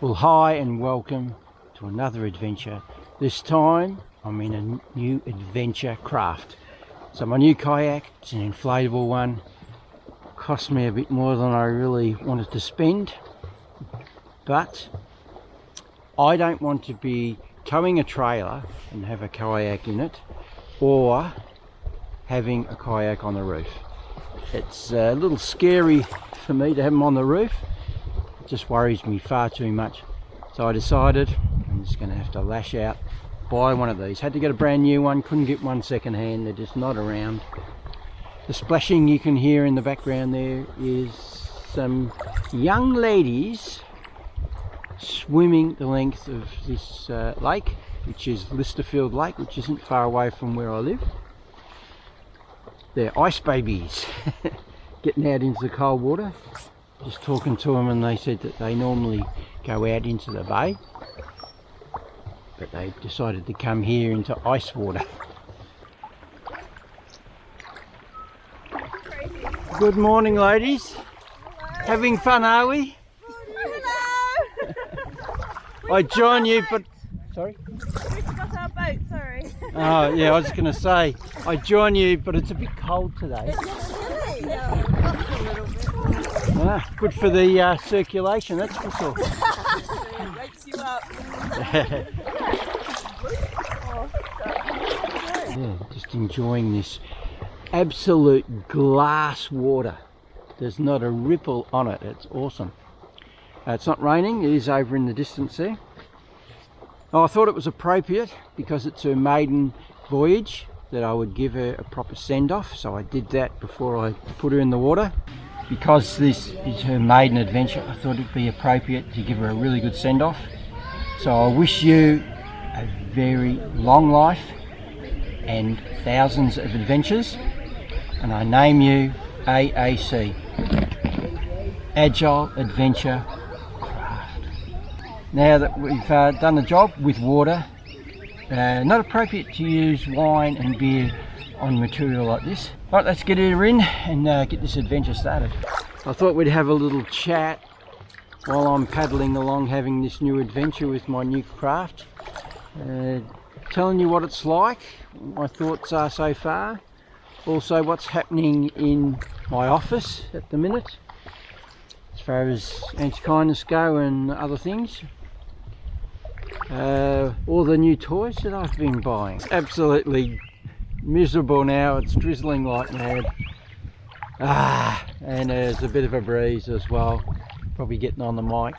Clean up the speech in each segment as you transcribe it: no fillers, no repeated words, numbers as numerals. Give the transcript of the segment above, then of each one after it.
Well, hi and welcome to another adventure. This time I'm in a new adventure craft. So my new kayak, it's an inflatable one. Cost me a bit more than I really wanted to spend, but I don't want to be towing a trailer and have a kayak in it, or having a kayak on the roof. It's a little scary for me to have them on the roof. It just worries me far too much. So I decided I'm just going to have to lash out, buy one of these. Had to get a brand new one, couldn't get one second hand, they're just not around. The splashing you can hear in the background there is some young ladies swimming the length of this lake, which is Listerfield Lake, which isn't far away from where I live. They're ice babies getting out into the cold water. Just talking to them, and they said that they normally go out into the bay, but they decided to come here into ice water. Good morning, ladies. Hello. Having fun, are we? Hello. I join you, but sorry. We forgot our boat. Sorry. Oh yeah, I was going to say I join you, but it's a bit cold today. Ah, good for the circulation, that's for sure. It wakes you up. Yeah, just enjoying this absolute glass water. There's not a ripple on it. It's awesome. It's not raining. It is over in the distance there. Oh, I thought it was appropriate because it's her maiden voyage that I would give her a proper send-off, so I did that before I put her in the water. Because this is her maiden adventure, I thought it'd be appropriate to give her a really good send-off. So I wish you a very long life and thousands of adventures, and I name you AAC, Agile Adventure Craft. Now that we've done the job with water, not appropriate to use wine and beer on material like this. Right, let's get her in and get this adventure started. I thought we'd have a little chat while I'm paddling along, having this new adventure with my new craft. Telling you what it's like, what my thoughts are so far. Also what's happening in my office at the minute, as far as anti-kindness go and other things. All the new toys that I've been buying. It's absolutely miserable now, it's drizzling like mad. And there's a bit of a breeze as well, probably getting on the mic.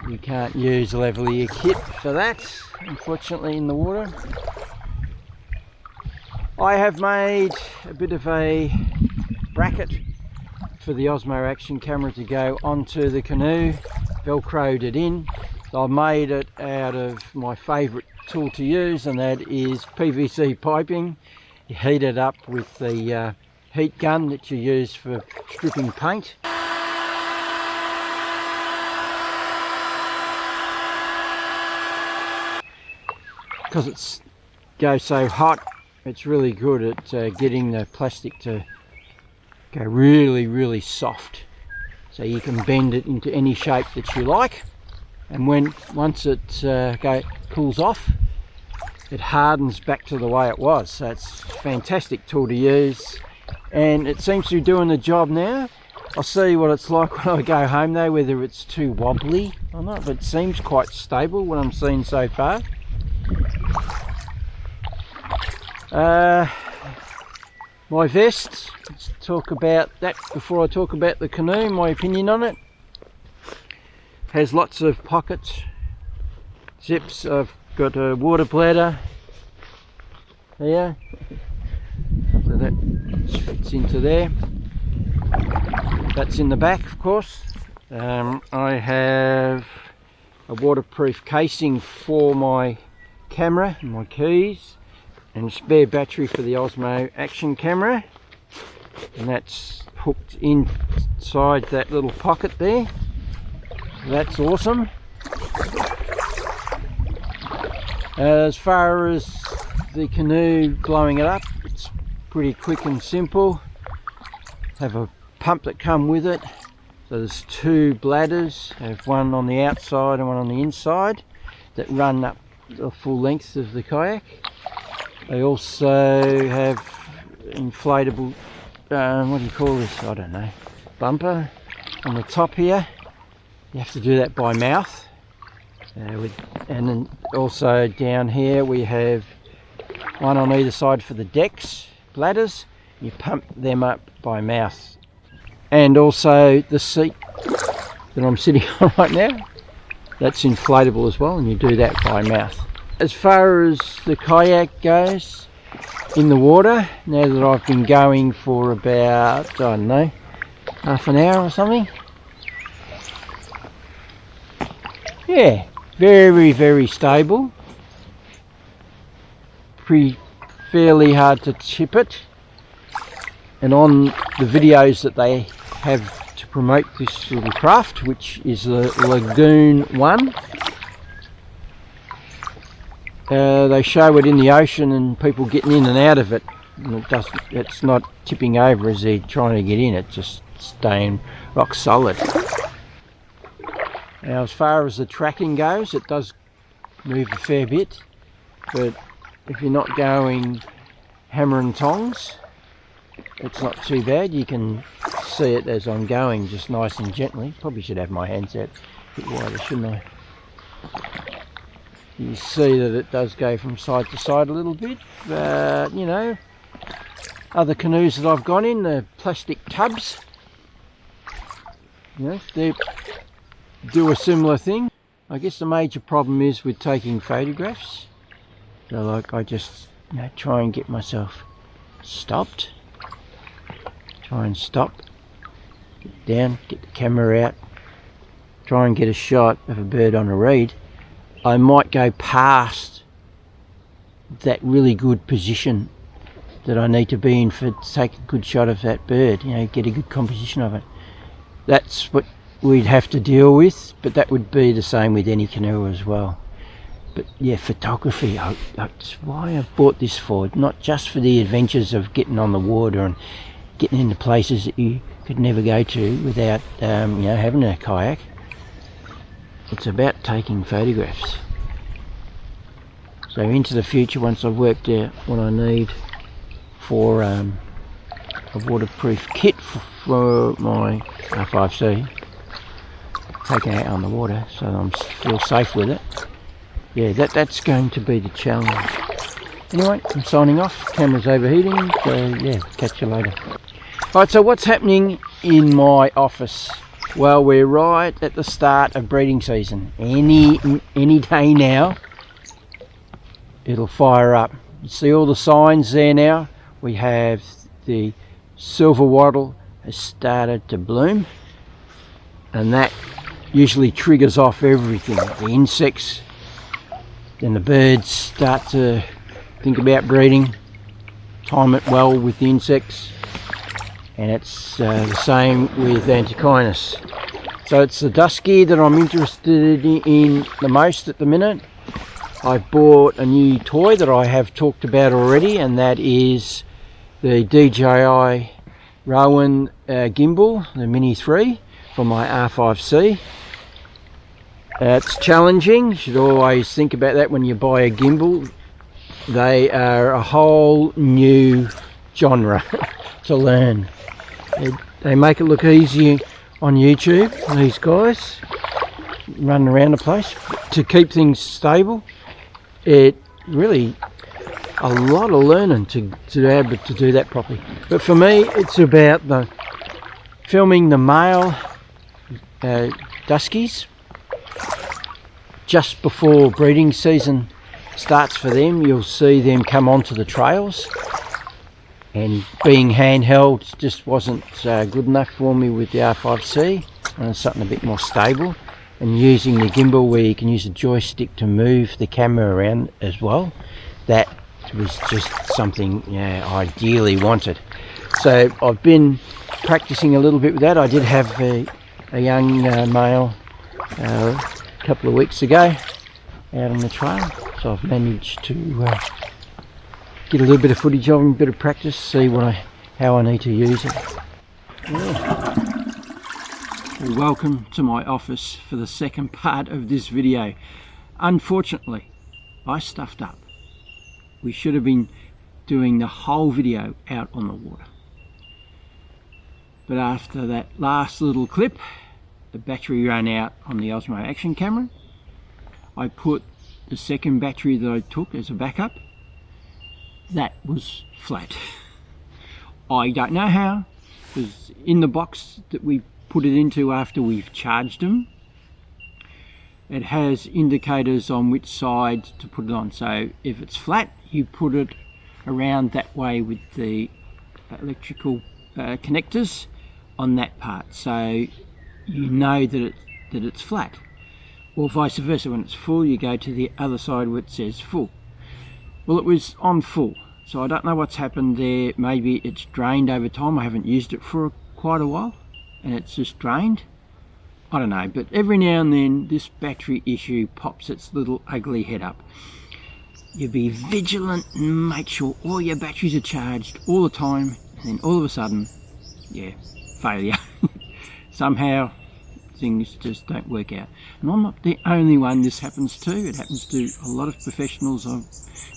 You can't use lavalier kit for that, unfortunately, in the water. I have made a bit of a bracket for the Osmo Action camera to go onto the canoe, velcroed it in. So I made it out of my favourite tool to use, and that is PVC piping. You heat it up with the heat gun that you use for stripping paint. Because it goes so hot, it's really good at getting the plastic to go really soft, so you can bend it into any shape that you like. And once it cools off, it hardens back to the way it was. So it's a fantastic tool to use, and it seems to be doing the job now. I'll see what it's like when I go home though, whether it's too wobbly or not, but it seems quite stable what I'm seeing so far. My vest, let's talk about that before I talk about the canoe, my opinion on it. Has lots of pockets, zips. I've got a water bladder here, so that fits into there. That's in the back, of course. I have a waterproof casing for my camera and my keys, and a spare battery for the Osmo Action camera, and that's hooked inside that little pocket there. That's awesome. As far as the canoe, blowing it up, it's pretty quick and simple. Have a pump that come with it, So there's two bladders, I have one on the outside and one on the inside that run up the full length of the kayak. They also have inflatable, what do you call this, I don't know, bumper on the top here. You have to do that by mouth. And then also down here we have one on either side for the decks, bladders. You pump them up by mouth. And also the seat that I'm sitting on right now, that's inflatable as well, and you do that by mouth. As far as the kayak goes in the water, now that I've been going for about, I don't know, half an hour or something. Yeah, very, very stable. Fairly hard to tip it. And on the videos that they have to promote this little craft, which is the Lagoon 1, they show it in the ocean and people getting in and out of it, and it's not tipping over as they're trying to get in, it's just staying rock solid. Now as far as the tracking goes, it does move a fair bit, but if you're not going hammer and tongs, it's not too bad. You can see it as I'm going, just nice and gently. Probably should have my hands out a bit wider, shouldn't I? You see that it does go from side to side a little bit, but you know, other canoes that I've gone in, the plastic tubs, you know, they do a similar thing. I guess the major problem is with taking photographs. So like I just, you know, try and get myself stopped. Try and stop, get down, get the camera out, try and get a shot of a bird on a reed. I might go past that really good position that I need to be in to take a good shot of that bird, you know, get a good composition of it. That's what we'd have to deal with, but that would be the same with any canoe as well. But yeah, photography, that's why I've bought this for, not just for the adventures of getting on the water and getting into places that you could never go to without you know, having a kayak. It's about taking photographs. So into the future, once I've worked out what I need for a waterproof kit for my R5C, taking it out on the water so I'm still safe with it. Yeah, that's going to be the challenge. Anyway, I'm signing off. Camera's overheating, so yeah, catch you later. Right, so what's happening in my office? Well, we're right at the start of breeding season. Any day now, it'll fire up. You see all the signs there now? We have the silver wattle has started to bloom, and that usually triggers off everything. The insects, then the birds start to think about breeding, time it well with the insects. And it's the same with Antechinus. So it's the dusky that I'm interested in the most at the minute. I bought a new toy that I have talked about already, and that is the DJI Ronin gimbal, the Mini 3 for my R5C. It's challenging. You should always think about that when you buy a gimbal. They are a whole new genre to learn. They make it look easy on YouTube, these guys running around the place to keep things stable. It really a lot of learning to be able to do that properly. But for me, it's about the filming the male duskies just before breeding season starts for them. You'll see them come onto the trails. And being handheld just wasn't good enough for me with the R5C. I wanted something a bit more stable. And using the gimbal where you can use a joystick to move the camera around as well, that was just something, yeah, I ideally wanted. So I've been practicing a little bit with that. I did have a young male a couple of weeks ago out on the trail. So I've managed to get a little bit of footage of him, a bit of practice, see how I need to use it. Yeah. Well, welcome to my office for the second part of this video. Unfortunately, I stuffed up. We should have been doing the whole video out on the water. But after that last little clip, the battery ran out on the Osmo Action camera. I put the second battery that I took as a backup. That was flat. I don't know how, because in the box that we put it into after we've charged them, it has indicators on which side to put it on. So if it's flat, you put it around that way with the electrical connectors on that part, so you know that it's flat. Or vice versa, when it's full you go to the other side where it says full. Well, it was on full, so I don't know what's happened there. Maybe it's drained over time. I haven't used it for quite a while and it's just drained. I don't know, but every now and then this battery issue pops its little ugly head up. You be vigilant and make sure all your batteries are charged all the time, and then all of a sudden, yeah, failure. Somehow things just don't work out. And I'm not the only one this happens to. It happens to a lot of professionals. I've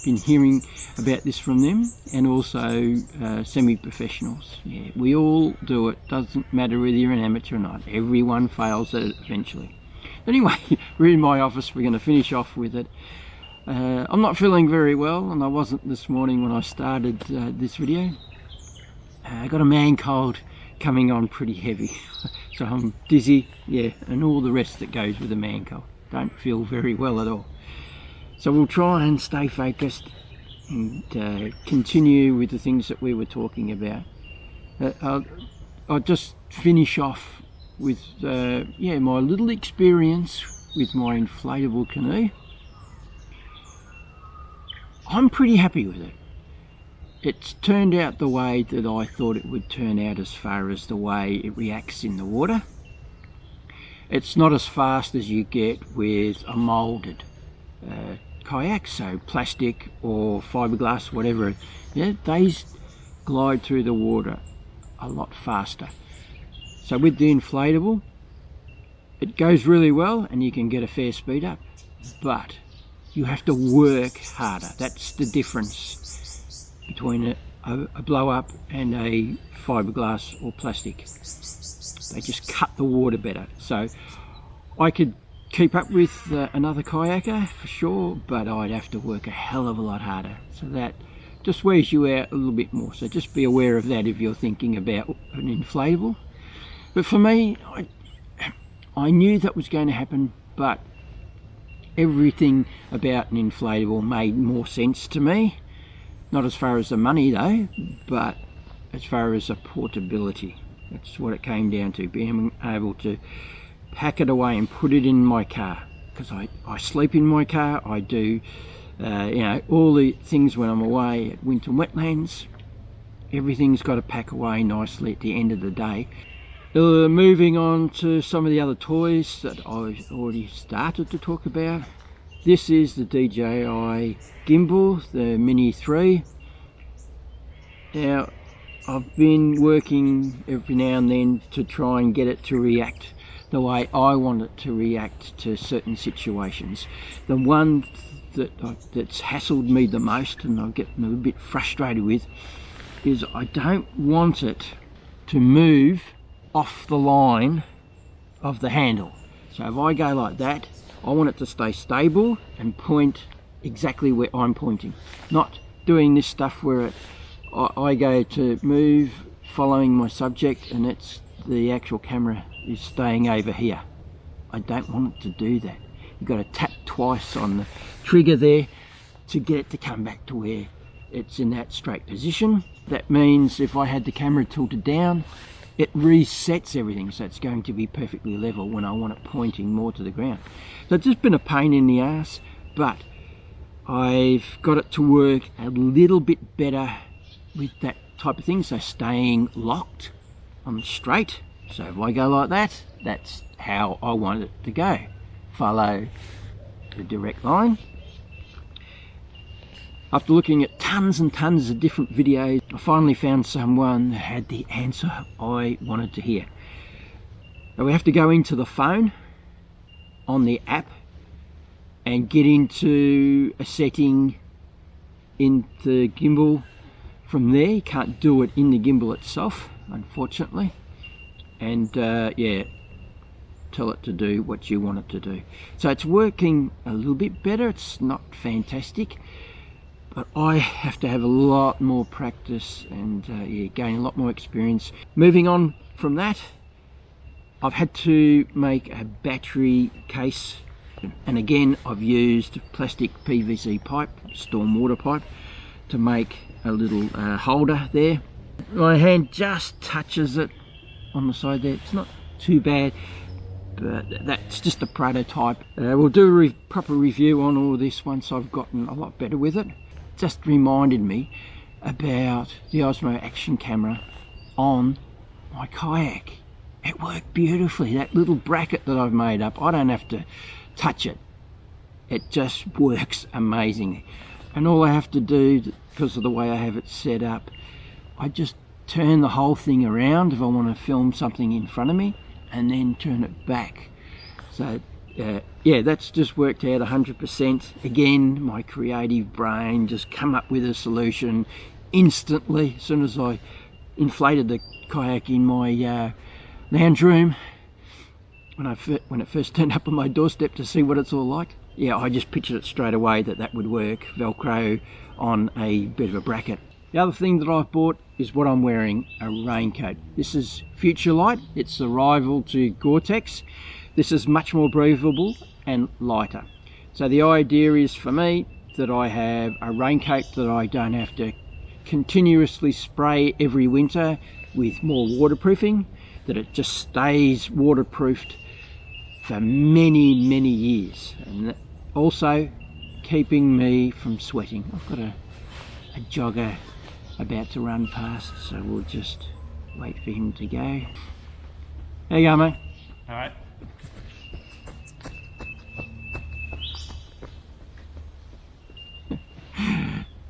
been hearing about this from them, and also semi-professionals. Yeah, we all do it. Doesn't matter whether you're an amateur or not. Everyone fails at it eventually. Anyway, we're in my office. We're going to finish off with it. I'm not feeling very well, and I wasn't this morning when I started this video. I got a man cold coming on pretty heavy. So I'm dizzy, yeah, and all the rest that goes with a man cold. Don't feel very well at all. So we'll try and stay focused and continue with the things that we were talking about. I'll just finish off with yeah, my little experience with my inflatable canoe. I'm pretty happy with it. It's turned out the way that I thought it would turn out as far as the way it reacts in the water. It's not as fast as you get with a moulded kayak, so plastic or fiberglass, whatever. Yeah, they glide through the water a lot faster. So with the inflatable, it goes really well and you can get a fair speed up, but you have to work harder. That's the difference between a blow up and a fiberglass or plastic. They just cut the water better. So I could keep up with another kayaker for sure, but I'd have to work a hell of a lot harder. So that just wears you out a little bit more. So just be aware of that if you're thinking about an inflatable. But for me, I knew that was going to happen, but everything about an inflatable made more sense to me. Not as far as the money though, but as far as the portability. That's what it came down to, being able to pack it away and put it in my car. Because I sleep in my car, I do you know, all the things when I'm away at winter wetlands. Everything's got to pack away nicely at the end of the day. Moving on to some of the other toys that I've already started to talk about. This is the DJI gimbal, the Mini 3. Now, I've been working every now and then to try and get it to react the way I want it to react to certain situations. The one that's hassled me the most, and I'm getting a little bit frustrated with, is I don't want it to move off the line of the handle. So if I go like that, I want it to stay stable and point exactly where I'm pointing. Not doing this stuff where I go to move following my subject and it's the actual camera is staying over here. I don't want it to do that. You've got to tap twice on the trigger there to get it to come back to where it's in that straight position. That means if I had the camera tilted down, it resets everything, so it's going to be perfectly level when I want it pointing more to the ground. So it's just been a pain in the ass, but I've got it to work a little bit better with that type of thing, so staying locked on straight. So if I go like that, that's how I want it to go. Follow the direct line. After looking at tons and tons of different videos, I finally found someone that had the answer I wanted to hear. So we have to go into the phone on the app and get into a setting in the gimbal from there. You can't do it in the gimbal itself, unfortunately. And yeah, tell it to do what you want it to do. So it's working a little bit better. It's not fantastic, but I have to have a lot more practice and yeah, gain a lot more experience. Moving on from that, I've had to make a battery case, and again I've used plastic PVC pipe, stormwater pipe, to make a little holder there. My hand just touches it on the side there. It's not too bad, but that's just a prototype. We'll do a proper review on all of this once I've gotten a lot better with it. Just reminded me about the Osmo action camera on my Kayak. It worked beautifully. That little bracket that I've made up, I don't have to touch it. It just works amazingly. And all I have to do, because of the way I have it set up, I just turn the whole thing around if I want to film something in front of me, and then turn it back. So yeah, that's just worked out 100%. Again, my creative brain just come up with a solution instantly as soon as I inflated the Kayak in my lounge room when it first turned up on my doorstep to see what it's all like. Yeah, I just pictured it straight away that would work, Velcro on a bit of a bracket. The other thing that I've bought is what I'm wearing, a raincoat. This is Futurelight. It's the rival to Gore-Tex. This is much more breathable and lighter. So the idea is for me that I have a raincoat that I don't have to continuously spray every winter with more waterproofing, that it just stays waterproofed for many years, and also keeping me from sweating. I've got a jogger about to run past, so we'll just wait for him to go. How you going, mate? Alright.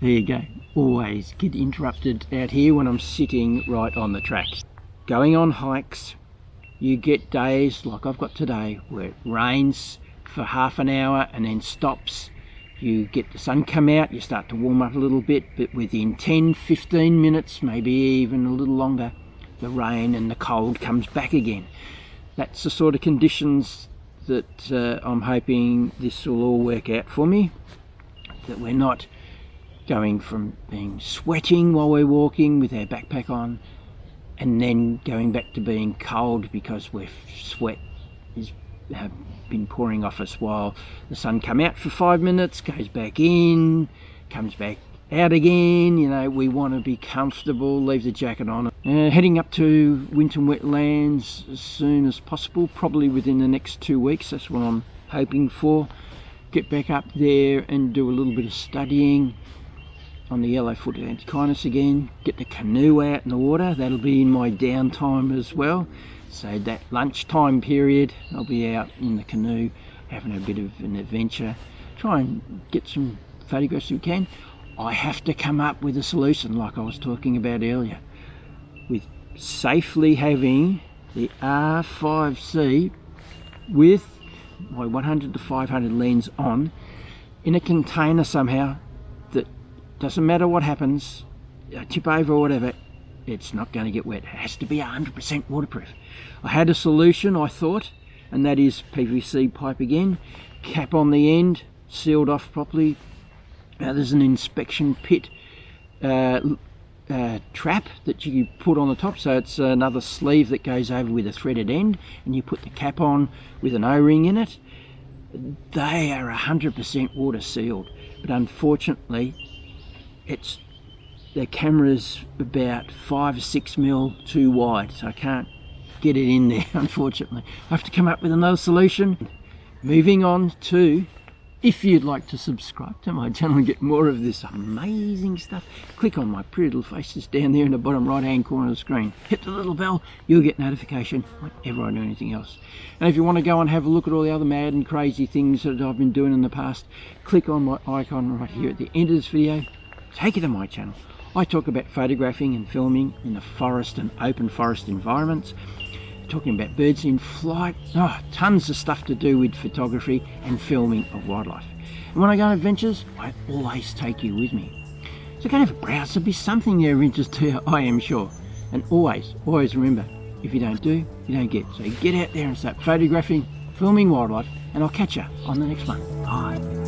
There you go. Always get interrupted out here when I'm sitting right on the track. Going on hikes, you get days like I've got today where it rains for half an hour and then stops. You get the sun come out, you start to warm up a little bit, but within 10-15 minutes, maybe even a little longer, the rain and the cold comes back again. That's the sort of conditions that I'm hoping this will all work out for me, that we're not going from being sweating while we're walking with our backpack on and then going back to being cold because we're sweat is been pouring off us while the sun come out for 5 minutes, goes back in, comes back out again. You know, we want to be comfortable, leave the jacket on. Heading up to Winton Wetlands as soon as possible, probably within the next 2 weeks. That's what I'm hoping for. Get back up there and do a little bit of studying on the yellow-footed antechinus again. Get the canoe out in the water. That'll be in my downtime as well. So that lunchtime period, I'll be out in the canoe having a bit of an adventure. Try and get some photographs if we can. I have to come up with a solution like I was talking about earlier, with safely having the R5C with my 100 to 500 lens on in a container somehow that doesn't matter what happens, tip over or whatever, it's not going to get wet. It has to be 100% waterproof. I had a solution, I thought, and that is PVC pipe again, cap on the end, sealed off properly. There's an inspection pit trap that you put on the top, so it's another sleeve that goes over with a threaded end, and you put the cap on with an O-ring in it. They are 100% water sealed, but unfortunately the camera's about 5 or 6 mil too wide, so I can't get it in there, unfortunately. I have to come up with another solution. Moving on to, if you'd like to subscribe to my channel and get more of this amazing stuff, click on my pretty little faces down there in the bottom right hand corner of the screen. Hit the little bell, you'll get notification whenever I do anything else. And if you want to go and have a look at all the other mad and crazy things that I've been doing in the past, click on my icon right here at the end of this video, take you to my channel. I talk about photographing and filming in the forest and open forest environments. talking about birds in flight. Oh, tons of stuff to do with photography and filming of wildlife. And when I go on adventures, I always take you with me. So go and have a browse. There'll be something there of interest to you, I am sure. And always remember, if you don't do, you don't get. So get out there and start photographing, filming wildlife, and I'll catch you on the next one. Bye.